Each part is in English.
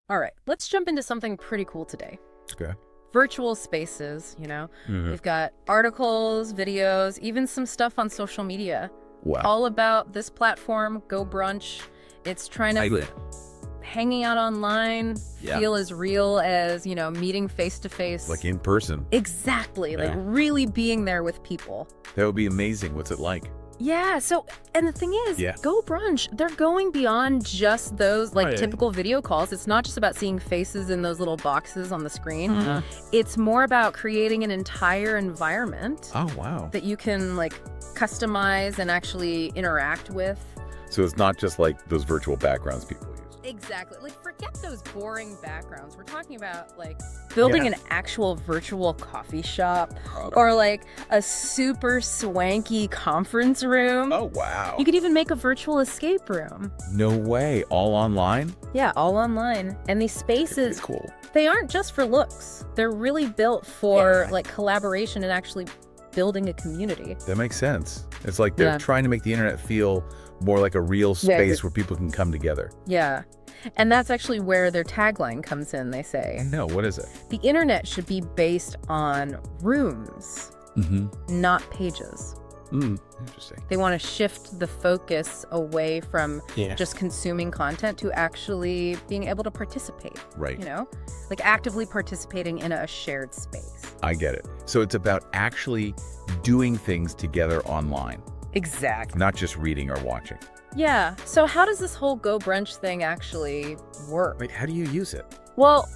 All right, let's jump into something pretty cool today. Okay. Virtual spaces, you know? Mhm. We've got articles, videos, even some stuff on social media. Wow. All about this platform, Go Brunch. It's trying to hanging out online, Yeah. feel as real as, meeting face to face. Like in person. Exactly, like Yeah. really being there with people. That would be amazing. What's it like? Yeah, and the thing is, Yeah. Go Brunch, they're going beyond just those Right. typical video calls. It's not just about seeing faces in those little boxes on the screen. Mhm. It's more about creating an entire environment Oh, wow. that you can customize and actually interact with. So it's not just like those virtual backgrounds people use. Exactly. Forget those boring backgrounds. We're talking about building Yeah. an actual virtual coffee shop or a super swanky conference room. Oh, wow. You could even make a virtual escape room. No way. All online? Yeah, all online. And these spaces, Pretty cool. they aren't just for looks. They're really built for collaboration and actually building a community. That makes sense. It's like they're Yeah. trying to make the internet feel more like a real space where people can come together. Yeah. And that's actually where their tagline comes in, they say. No, what is it? The internet should be based on rooms, Mm-hmm. not pages. Interesting. They want to shift the focus away from Yeah. just consuming content to actually being able to participate, Right. actively participating in a shared space. I get it. So it's about actually doing things together online, Exactly. not just reading or watching. Yeah. So how does this whole Go Brunch thing actually work? Wait, how do you use it? Well,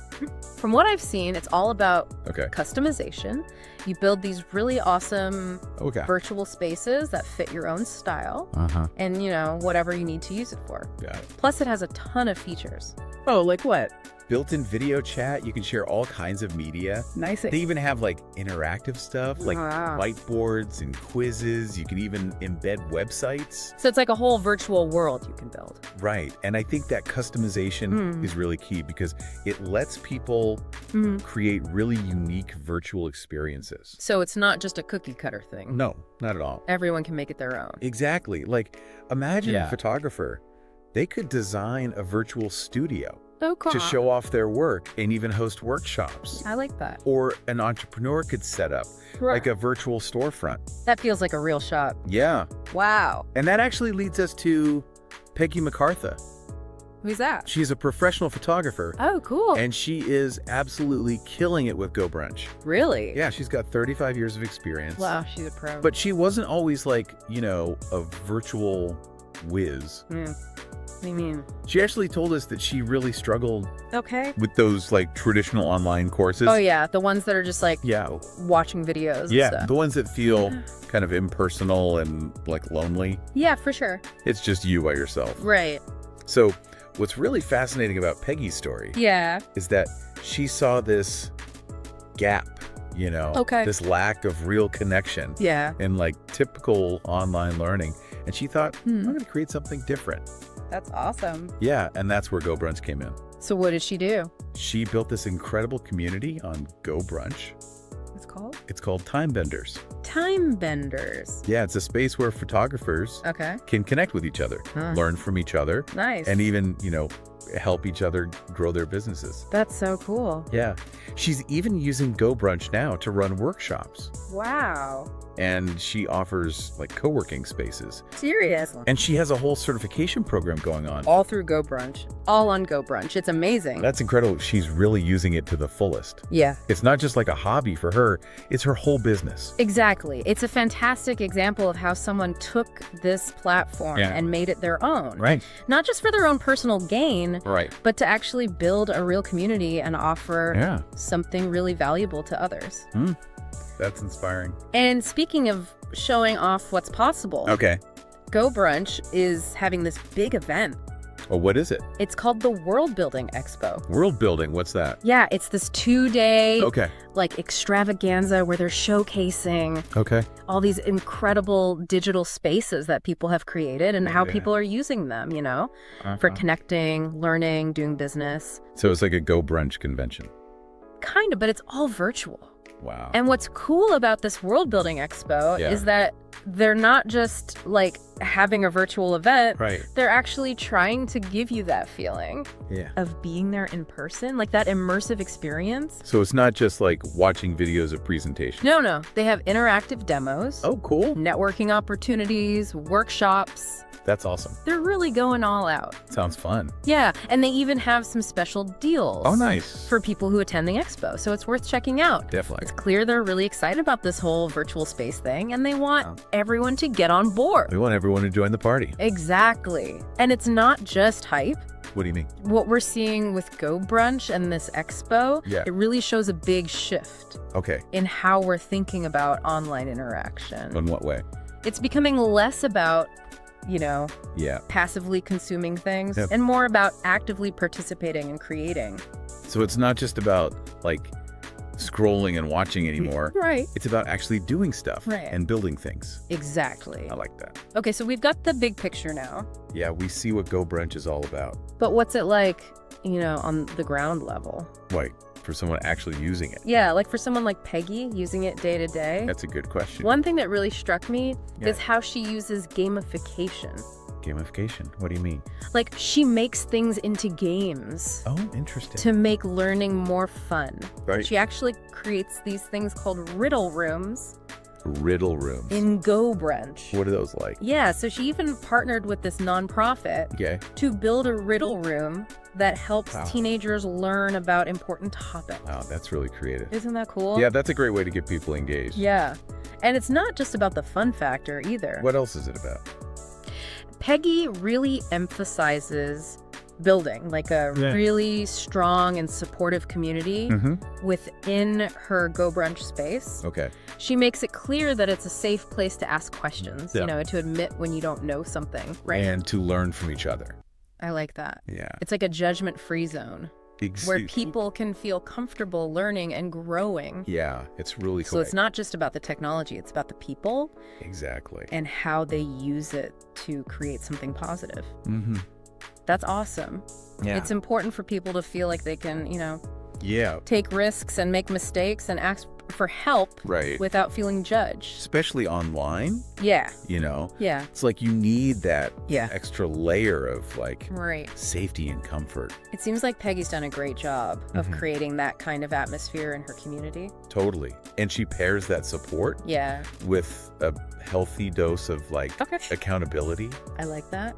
from what I've seen, it's all about Okay. customization. You build these really awesome Okay. virtual spaces that fit your own style Uh-huh. and, whatever you need to use it for. Got it. Plus, it has a ton of features. Oh, like what? Built-in video chat. You can share all kinds of media. Nice. They even have interactive stuff like Wow. whiteboards and quizzes. You can even embed websites. So it's like a whole virtual world you can build. Right. And I think that customization is really key because it lets people create really unique virtual experiences. So it's not just a cookie cutter thing. No, not at all. Everyone can make it their own. Exactly. Imagine Yeah. a photographer. They could design a virtual studio Oh, cool. to show off their work and even host workshops. I like that. Or an entrepreneur could set up like a virtual storefront. That feels like a real shop. Yeah. Wow. And that actually leads us to Peggy MacArthur. Who's that? She's a professional photographer, Oh, cool. and she is absolutely killing it with Go Brunch. Really? Yeah, she's got 35 years of experience. Wow, she's a pro. But she wasn't always a virtual whiz. What do you mean? She actually told us that she really struggled Okay. with those traditional online courses. Oh, yeah. The ones that are just Yeah. watching videos and Yeah, stuff. the ones that feel kind of impersonal and lonely. Yeah, for sure. It's just you by yourself. Right. So what's really fascinating about Peggy's story Yeah. is that she saw this gap, Okay. this lack of real connection Yeah. in typical online learning. And she thought, I'm going to create something different. That's awesome. Yeah, and that's where Go Brunch came in. So what did she do? She built this incredible community on Go Brunch. What's it called? It's called Time Benders. Time Benders. Yeah, it's a space where photographers Okay. can connect with each other, Huh. learn from each other, Nice. and even, help each other grow their businesses. That's so cool. Yeah. She's even using Go Brunch now to run workshops. Wow. And she offers co-working spaces. Serious. And she has a whole certification program going on. All through Go Brunch. All on Go Brunch. It's amazing. That's incredible. She's really using it to the fullest. Yeah. It's not just a hobby for her, it's her whole business. Exactly. It's a fantastic example of how someone took this platform Yeah. and made it their own. Right. Not just for their own personal gain, Right. but to actually build a real community and offer Yeah. something really valuable to others. That's inspiring. And speaking of showing off what's possible, Okay. Go Brunch is having this big event. Well, what is it? It's called the World Building Expo. World building. What's that? Yeah, it's this 2-day Okay. extravaganza where they're showcasing Okay. all these incredible digital spaces that people have created and how Yeah. people are using them, for connecting, learning, doing business. So it's like a Go Brunch convention. Kind of, but it's all virtual. Wow. And what's cool about this World Building Expo Yeah. is that they're not just like having a virtual event. Right. They're actually trying to give you that feeling Yeah. of being there in person, like that immersive experience. So it's not just like watching videos of presentations. No. They have interactive demos, Oh, cool. networking opportunities, workshops. That's awesome. They're really going all out. Sounds fun. Yeah, and they even have some special deals. Oh, nice. For people who attend the expo, so it's worth checking out. Definitely. It's clear they're really excited about this whole virtual space thing, and they want everyone to get on board. We want everyone to join the party. Exactly. And it's not just hype. What do you mean? What we're seeing with Go Brunch and this expo, Yeah. it really shows a big shift Okay. in how we're thinking about online interaction. In what way? It's becoming less about, Yeah. passively consuming things Yep. and more about actively participating and creating. So it's not just about like scrolling and watching anymore. Right. It's about actually doing stuff Right. and building things. Exactly. I like that. Okay, so we've got the big picture now, Yeah, we see what Go Brunch is all about. but what's it like, on the ground level? Like, for someone actually using it. Yeah, like for someone like Peggy using it day to day. That's a good question. One thing that really struck me Yeah. is how she uses gamification. Gamification. What do you mean? Like, she makes things into games Oh, interesting. to make learning more fun. Right. She actually creates these things called riddle rooms Riddle rooms. in Go Brunch. What are those like? Yeah, so she even partnered with this nonprofit Okay. to build a riddle room that helps Wow. teenagers learn about important topics. Wow, that's really creative. Isn't that cool? Yeah, that's a great way to get people engaged. Yeah. And it's not just about the fun factor either. What else is it about? Peggy really emphasizes building like a Yeah. really strong and supportive community Mm-hmm. within her Go Brunch space. Okay. She makes it clear that it's a safe place to ask questions, Yeah. to admit when you don't know something. Right. And to learn from each other. I like that. Yeah. It's like a judgment-free zone where people can feel comfortable learning and growing. Yeah, it's really cool. So it's not just about the technology, it's about the people Exactly. and how they use it to create something positive. Mm-hmm. That's awesome. Yeah. It's important for people to feel like they can, Yeah, take risks and make mistakes and ask for help right. without feeling judged. Especially online, Yeah. Yeah. It's like you need that Yeah. extra layer of like Right. safety and comfort. It seems like Peggy's done a great job of Mhm. creating that kind of atmosphere in her community. Totally. And she pairs that support Yeah. with a healthy dose of like Okay. accountability, I like that.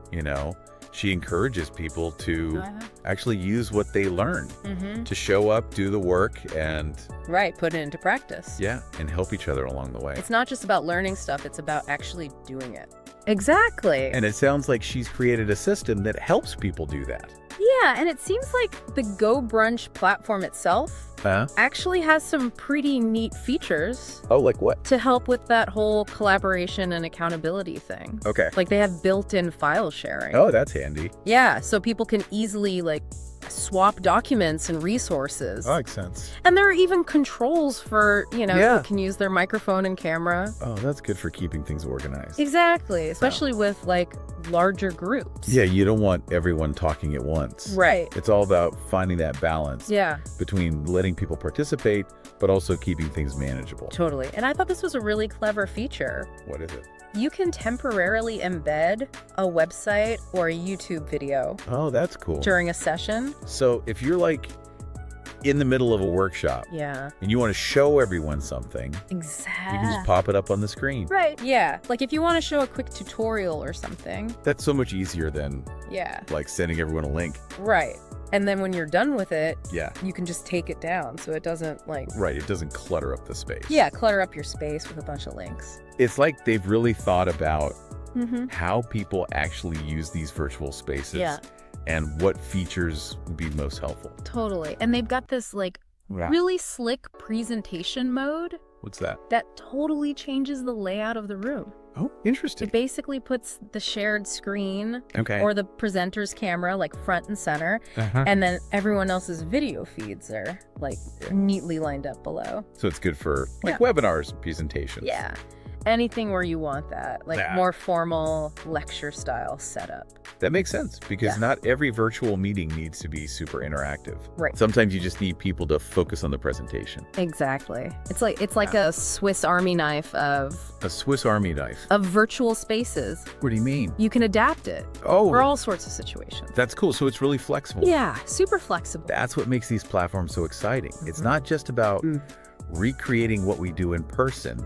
She encourages people to Uh-huh. actually use what they learn, Mm-hmm. to show up, do the work, and Right. Put it into practice. and help each other along the way. It's not just about learning stuff, it's about actually doing it. Exactly. And it sounds like she's created a system that helps people do that. Yeah, and it seems like the Go Brunch platform itself Huh? actually has some pretty neat features Oh, like what? to help with that whole collaboration and accountability thing. Okay. Like they have built-in file sharing. Oh, that's handy. Yeah, so people can easily swap documents and resources. That makes sense. And there are even controls for, Yeah. who can use their microphone and camera. Oh, that's good for keeping things organized. Exactly, especially with larger groups. Yeah, you don't want everyone talking at once. Right. It's all about finding that balance Yeah, between letting people participate, but also keeping things manageable. totally. And I thought this was a really clever feature. What is it? You can temporarily embed a website or a YouTube video Oh, that's cool. during a session. So if you're in the middle of a workshop Yeah, and you want to show everyone something, you exactly. can just pop it up on the screen. Right, yeah. Like if you want to show a quick tutorial or something. That's so much easier than Yeah, sending everyone a link. right. And then when you're done with it, Yeah, you can just take it down so it doesn't right. It doesn't clutter up the space. clutter up your space with a bunch of links. It's like they've really thought about Mm-hmm. how people actually use these virtual spaces Yeah. and what features would be most helpful. Totally. And they've got this really slick presentation mode What's that? that totally changes the layout of the room. Oh, interesting. It basically puts the shared screen Okay. or the presenter's camera front and center, Uh-huh. and then everyone else's video feeds are neatly lined up below. So it's good for Yeah. webinars and presentations. Yeah. anything where you want that, like Yeah. more formal lecture style setup. That makes sense because Yeah. not every virtual meeting needs to be super interactive. Right. Sometimes you just need people to focus on the presentation. Exactly. It's like a Swiss Army knife of A Swiss Army knife. virtual spaces. What do you mean? You can adapt it Oh, for all sorts of situations. that's cool. So it's really flexible. Yeah, super flexible. That's what makes these platforms so exciting. It's not just about recreating what we do in person.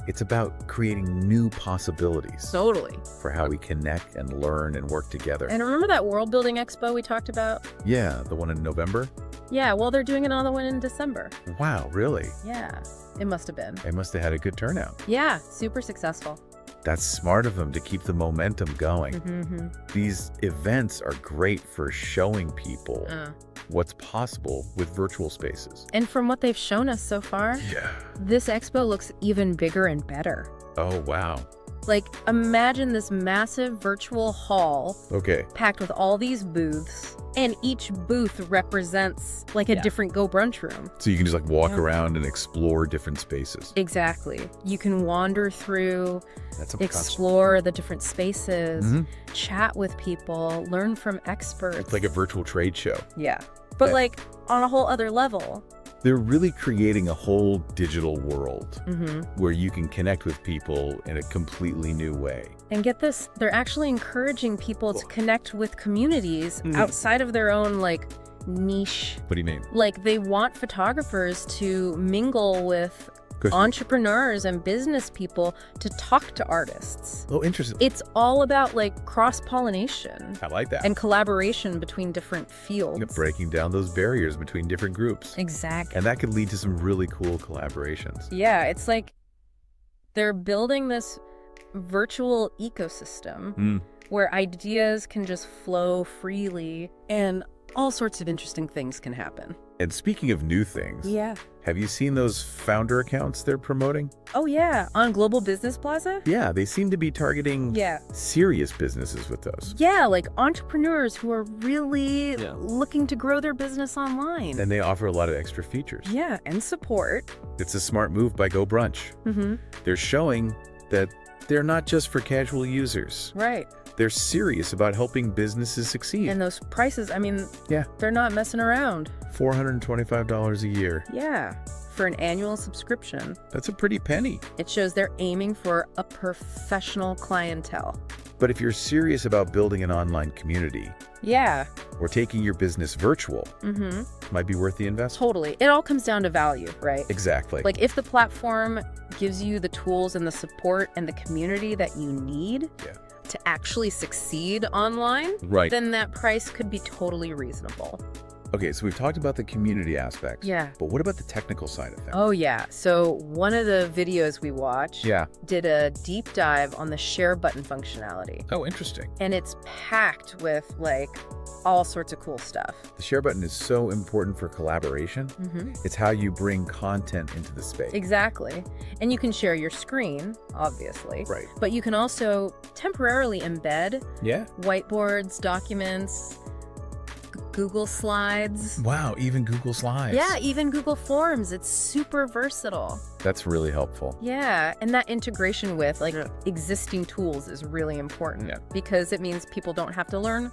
It's about creating new possibilities Totally. for how we connect and learn and work together. And remember that World Building Expo we talked about? Yeah, the one in November? Yeah, well, they're doing another one in December. Wow, really? Yeah, it must have been. They must have had a good turnout. Yeah, super successful. That's smart of them to keep the momentum going. Mm-hmm. These events are great for showing people what's possible with virtual spaces. And from what they've shown us so far, Yeah. this expo looks even bigger and better. Oh, wow. Like, imagine this massive virtual hall Okay. packed with all these booths, and each booth represents like a different Go Brunch room. So you can just like walk around and explore different spaces. Exactly. You can wander through, That's explore the different spaces, Mhm. chat with people, learn from experts. It's like a virtual trade show. Yeah. But Yeah. like on a whole other level. They're really creating a whole digital world Mm-hmm. where you can connect with people in a completely new way. And get this, they're actually encouraging people to connect with communities Mhm. outside of their own like niche. What do you mean? Like they want photographers to mingle with Question. entrepreneurs and business people to talk to artists. Oh, interesting. It's all about like cross-pollination I like that. and collaboration between different fields. Breaking down those barriers between different groups. Exactly. And that could lead to some really cool collaborations. Yeah, it's like they're building this virtual ecosystem Mm. where ideas can just flow freely and all sorts of interesting things can happen. And speaking of new things, Yeah. have you seen those founder accounts they're promoting? Oh, yeah. On Global Business Plaza? Yeah, they seem to be targeting Yeah. serious businesses with those. Yeah, like entrepreneurs who are really Yeah. looking to grow their business online. And they offer a lot of extra features. Yeah, and support. It's a smart move by Go Brunch. Mm-hmm. They're showing that they're not just for casual users. Right. They're serious about helping businesses succeed. And those prices, I mean, Yeah. they're not messing around. $425 a year. Yeah. For an annual subscription. That's a pretty penny. It shows they're aiming for a professional clientele. But if you're serious about building an online community Yeah. or taking your business virtual, Mm-hmm. might be worth the investment. Totally. It all comes down to value, right? Exactly. Like if the platform gives you the tools and the support and the community that you need Yeah. to actually succeed online, Right. then that price could be totally reasonable. Okay, so we've talked about the community aspects. Yeah. But what about the technical side of things? Oh, yeah. So one of the videos we watched Yeah. did a deep dive on the share button functionality. Oh, interesting. And it's packed with like all sorts of cool stuff. The share button is so important for collaboration. Mm-hmm. It's how you bring content into the space. Exactly. And you can share your screen, obviously. Right. But you can also temporarily embed Yeah. whiteboards, documents, Google Slides. Wow, even Google Slides. Yeah, even Google Forms. It's super versatile. That's really helpful. Yeah, and that integration with like existing tools is really important Yeah. because it means people don't have to learn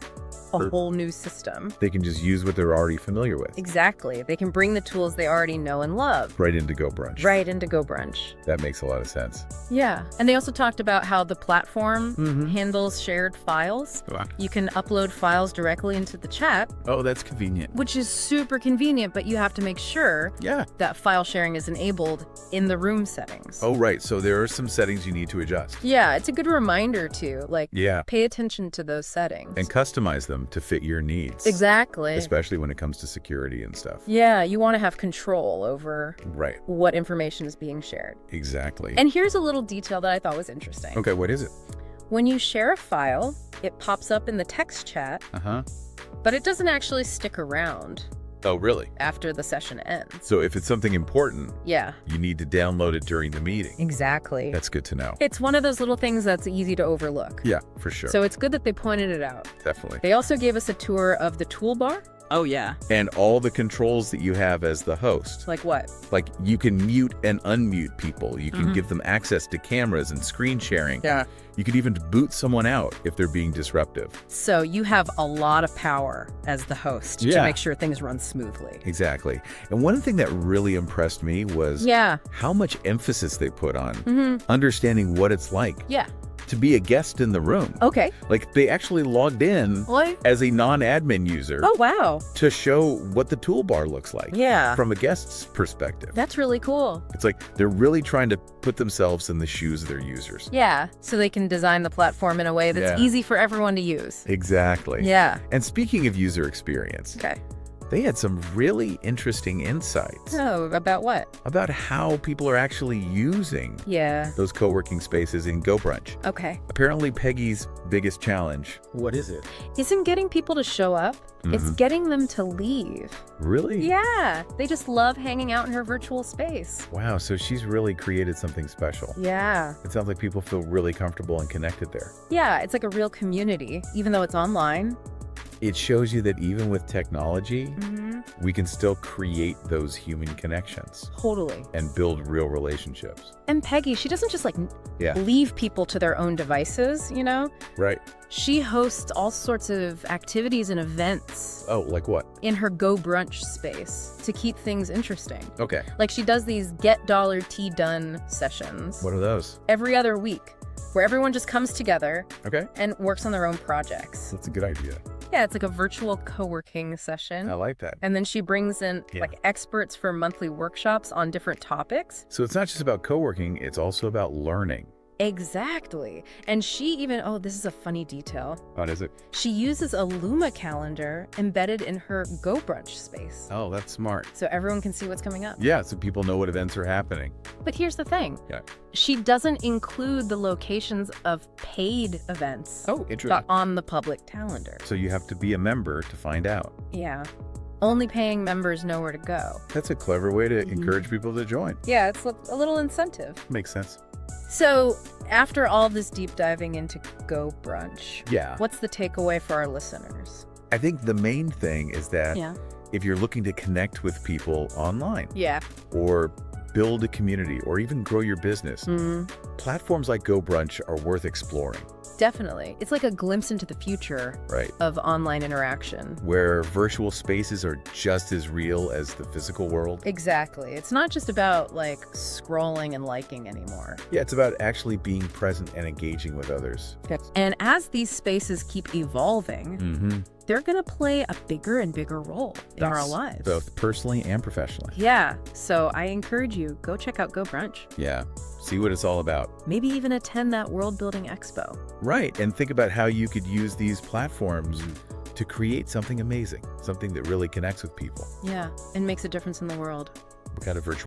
a whole new system. They can just use what they're already familiar with. Exactly. They can bring the tools they already know and love Right into Go Brunch. right into Go Brunch. That makes a lot of sense. Yeah. And they also talked about how the platform Mhm. handles shared files. Wow. You can upload files directly into the chat, Oh, that's convenient. which is super convenient, but you have to make sure Yeah. that file sharing is enabled in the room settings. Oh, right. So there are some settings you need to adjust. Yeah, it's a good reminder to like Yeah. pay attention to those settings. And customize them to fit your needs. Exactly. Especially when it comes to security and stuff. Yeah, you want to have control over Right. what information is being shared. Exactly. And here's a little detail that I thought was interesting. Okay, what is it? When you share a file, it pops up in the text chat, Uh-huh. but it doesn't actually stick around Oh, really? after the session ends. So if it's something important, Yeah, you need to download it during the meeting. exactly. That's good to know. It's one of those little things that's easy to overlook. Yeah, for sure. So it's good that they pointed it out. Definitely. They also gave us a tour of the toolbar. Oh, yeah. And all the controls that you have as the host. Like what? Like you can mute and unmute people. You can give them access to cameras and screen sharing. Yeah. You could even boot someone out if they're being disruptive. So you have a lot of power as the host to make sure things run smoothly. Exactly. And one thing that really impressed me was how much emphasis they put on understanding what it's like to be a guest in the room. Okay. Like they actually logged in as a non-admin user. Oh, wow. To show what the toolbar looks like. Yeah. From a guest's perspective. That's really cool. It's like they're really trying to put themselves in the shoes of their users. Yeah. So they can design the platform in a way that's easy for everyone to use. Exactly. Yeah. And speaking of user experience. They had some really interesting insights. Oh, about what? About how people are actually using those co-working spaces in GoBrunch. Okay. Apparently Peggy's biggest challenge, what is it? Isn't getting people to show up. It's getting them to leave. Really? Yeah. They just love hanging out in her virtual space. Wow, so she's really created something special. Yeah. It sounds like people feel really comfortable and connected there. Yeah, it's like a real community, even though it's online. It shows you that even with technology, we can still create those human connections. Totally. And build real relationships. And Peggy, she doesn't just like leave people to their own devices, you know? Right. She hosts all sorts of activities and events. Oh, like what? In her GoBrunch space to keep things interesting. Okay. Like she does these Get Dollar Tea Done sessions. What are those? Every other week, where everyone just comes together and works on their own projects. That's a good idea. Yeah, it's like a virtual co-working session. I like that. And then she brings in like experts for monthly workshops on different topics. So it's not just about co-working, it's also about learning. Exactly. And she even, oh, this is a funny detail. What is it? She uses a Luma calendar embedded in her GoBrunch space. Oh, that's smart. So everyone can see what's coming up. Yeah, so people know what events are happening. But here's the thing. She doesn't include the locations of paid events on the public calendar. So you have to be a member to find out. Yeah. Only paying members know where to go. That's a clever way to encourage people to join. Yeah, it's a little incentive. Makes sense. So after all this deep diving into GoBrunch, what's the takeaway for our listeners? I think the main thing is that if you're looking to connect with people online or build a community or even grow your business, platforms like GoBrunch are worth exploring. Definitely. It's like a glimpse into the future of online interaction. Where virtual spaces are just as real as the physical world. Exactly. It's not just about like scrolling and liking anymore. Yeah, it's about actually being present and engaging with others. And as these spaces keep evolving, they're going to play a bigger and bigger role in our lives. Both personally and professionally. Yeah. So I encourage you, go check out GoBrunch. Yeah. See what it's all about. Maybe even attend that World Building Expo. Right. And think about how you could use these platforms to create something amazing, something that really connects with people. Yeah. And makes a difference in the world. What kind of virtual